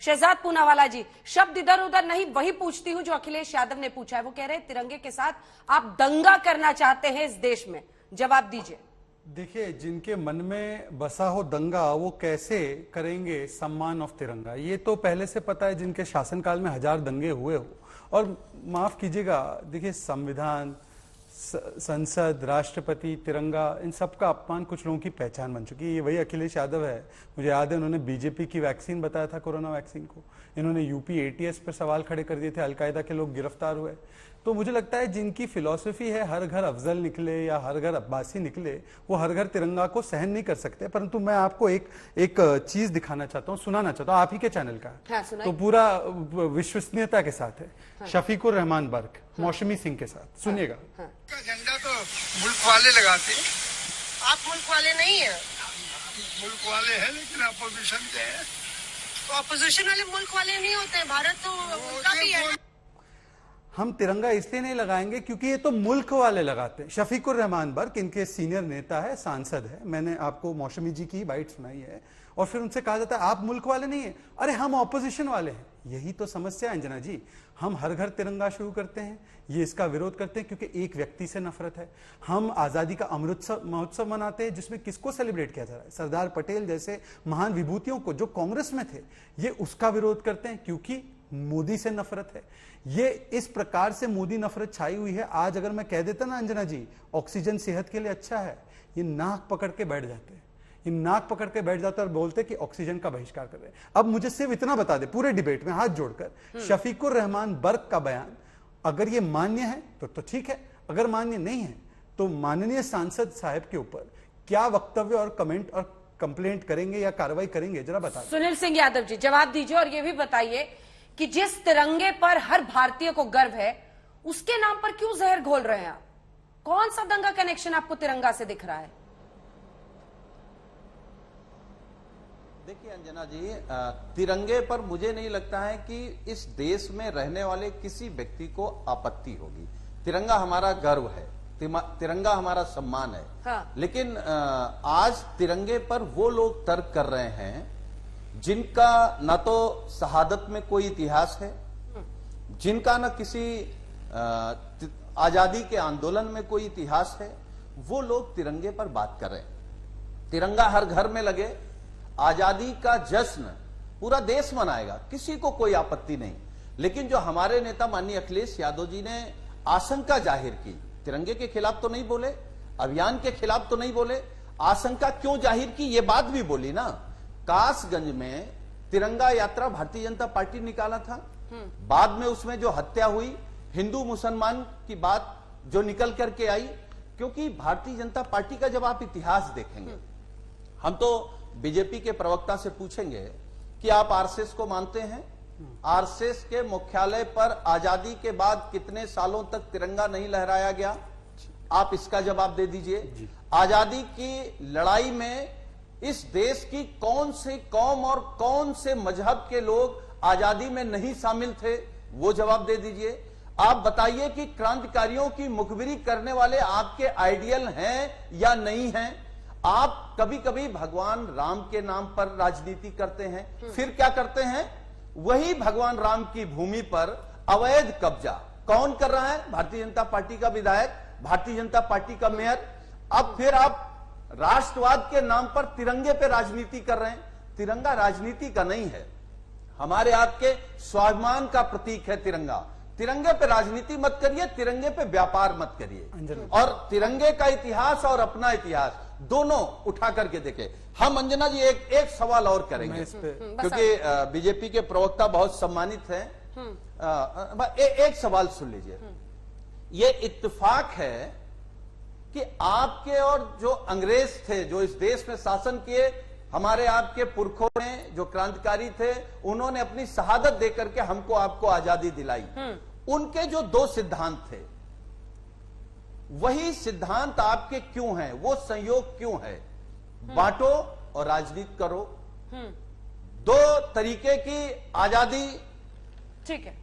शहजाद पूनावाला जी, शब्द इधर उधर नहीं, वही पूछती हूं जो अखिलेश यादव ने पूछा है। वो कह रहे हैं तिरंगे के साथ आप दंगा करना चाहते हैं इस देश में, जवाब दीजिए। देखिए, जिनके मन में बसा हो दंगा, वो कैसे करेंगे सम्मान ऑफ तिरंगा? ये तो पहले से पता है, जिनके शासनकाल में 1000 दंगे हुए हो। और माफ कीजिएगा, देखिए संविधान, संसद, राष्ट्रपति, तिरंगा, इन सब का अपमान कुछ लोगों की पहचान बन चुकी है। ये वही अखिलेश यादव है, मुझे याद है उन्होंने बीजेपी की वैक्सीन बताया था, कोरोना वैक्सीन को। इन्होंने यूपी एटीएस पर सवाल खड़े कर दिए थे, अलकायदा के लोग गिरफ्तार हुए। तो मुझे लगता है जिनकी फिलॉसफी है हर घर अफजल निकले या हर घर अब्बासी निकले, वो हर घर तिरंगा को सहन नहीं कर सकते। परंतु मैं आपको एक चीज दिखाना चाहता हूँ, सुनाना चाहता हूँ, आप ही के चैनल का। हाँ, तो पूरा विश्वसनीयता के साथ है। हाँ। शफीकुर रहमान बर्क, मौसमी सिंह के साथ, सुनिएगा। हाँ। झंडा तो मुल्क वाले लगाते, आप मुल्क वाले नहीं है। मुल्क वाले हैं लेकिन अपोजिशन के हैं। तो अपोजिशन वाले मुल्क वाले नहीं होते हैं, भारत तो उनका भी है। हम तिरंगा इसलिए नहीं लगाएंगे क्योंकि ये तो मुल्क वाले लगाते हैं। शफीकुर रहमान बर्क इनके सीनियर नेता है, सांसद है। मैंने आपको मौसमी जी की बाइट सुनाई है। और फिर उनसे कहा जाता है आप मुल्क वाले नहीं है, अरे हम ऑपोजिशन वाले हैं। यही तो समस्या है अंजना जी। हम हर घर तिरंगा शुरू करते हैं, ये इसका विरोध करते हैं क्योंकि एक व्यक्ति से नफरत है। हम आजादी का अमृत महोत्सव मनाते हैं, जिसमें किसको सेलिब्रेट किया जा रहा है? सरदार पटेल जैसे महान विभूतियों को, जो कांग्रेस में थे। ये उसका विरोध करते हैं क्योंकि मोदी से नफरत है। ये इस प्रकार से मोदी नफरत छाई हुई है। आज अगर मैं कह देता ना अंजना जी, ऑक्सीजन सेहत के लिए अच्छा है, ये नाक पकड़ के बैठ जाते हैं। ये नाक पकड़ के बैठ जाते और बोलते कि ऑक्सीजन का बहिष्कार कर रहे हैं। अब मुझे सिर्फ इतना बता दे, पूरे डिबेट में हाथ जोड़कर, शफीकुर रहमान बर्क का बयान अगर ये मान्य है तो ठीक है, अगर मान्य नहीं है तो माननीय सांसद साहब के ऊपर क्या वक्तव्य और कमेंट और कंप्लेंट करेंगे या कार्रवाई करेंगे, जरा बता। सुनील सिंह यादव जी, जवाब दीजिए और ये भी बताइए कि जिस तिरंगे पर हर भारतीय को गर्व है, उसके नाम पर क्यों जहर घोल रहे हैं आप? कौन सा दंगा कनेक्शन आपको तिरंगा से दिख रहा है? देखिए अंजना जी, तिरंगे पर मुझे नहीं लगता है कि इस देश में रहने वाले किसी व्यक्ति को आपत्ति होगी। तिरंगा हमारा गर्व है, तिरंगा हमारा सम्मान है। हाँ। लेकिन आज तिरंगे पर वो लोग तर्क कर रहे हैं जिनका न तो शहादत में कोई इतिहास है, जिनका न किसी आजादी के आंदोलन में कोई इतिहास है, वो लोग तिरंगे पर बात कर रहे हैं। तिरंगा हर घर में लगे, आजादी का जश्न पूरा देश मनाएगा, किसी को कोई आपत्ति नहीं। लेकिन जो हमारे नेता माननीय अखिलेश यादव जी ने आशंका जाहिर की, तिरंगे के खिलाफ तो नहीं बोले, अभियान के खिलाफ तो नहीं बोले, आशंका क्यों जाहिर की ये बात भी बोली ना। कासगंज में तिरंगा यात्रा भारतीय जनता पार्टी निकाला था, बाद में उसमें जो हत्या हुई, हिंदू मुसलमान की बात जो निकल करके आई, क्योंकि भारतीय जनता पार्टी का जब आप इतिहास देखेंगे, हम तो बीजेपी के प्रवक्ता से पूछेंगे कि आप आरएसएस को मानते हैं? आरएसएस के मुख्यालय पर आजादी के बाद कितने सालों तक तिरंगा नहीं लहराया गया? आप इसका जवाब दे दीजिए। आजादी की लड़ाई में इस देश की कौन से कौम और कौन से मजहब के लोग आजादी में नहीं शामिल थे? वो जवाब दे दीजिए। आप बताइए कि क्रांतिकारियों की मुखबिरी करने वाले आपके आइडियल हैं या नहीं हैं? आप कभी कभी भगवान राम के नाम पर राजनीति करते हैं, फिर क्या करते हैं? वही भगवान राम की भूमि पर अवैध कब्जा कौन कर रहा है? भारतीय जनता पार्टी का विधायक, भारतीय जनता पार्टी का मेयर। अब फिर आप राष्ट्रवाद के नाम पर तिरंगे पे राजनीति कर रहे हैं। तिरंगा राजनीति का नहीं है, हमारे आपके स्वाभिमान का प्रतीक है तिरंगा। तिरंगे पे राजनीति मत करिए, तिरंगे पे व्यापार मत करिए। और तिरंगे का इतिहास और अपना इतिहास दोनों उठा करके देखे। हम अंजना जी एक सवाल और करेंगे, क्योंकि बीजेपी के प्रवक्ता बहुत सम्मानित हैं। एक सवाल सुन लीजिए। ये इत्तेफाक है कि आपके और जो अंग्रेज थे, जो इस देश में शासन किए, हमारे आपके पुरखों ने, जो क्रांतिकारी थे, उन्होंने अपनी शहादत देकर के हमको आपको आजादी दिलाई। उनके जो 2 सिद्धांत थे, वही सिद्धांत आपके क्यों हैं? वो संयोग क्यों है? बांटो और राजनीति करो। 2 तरीके की आजादी ठीक है।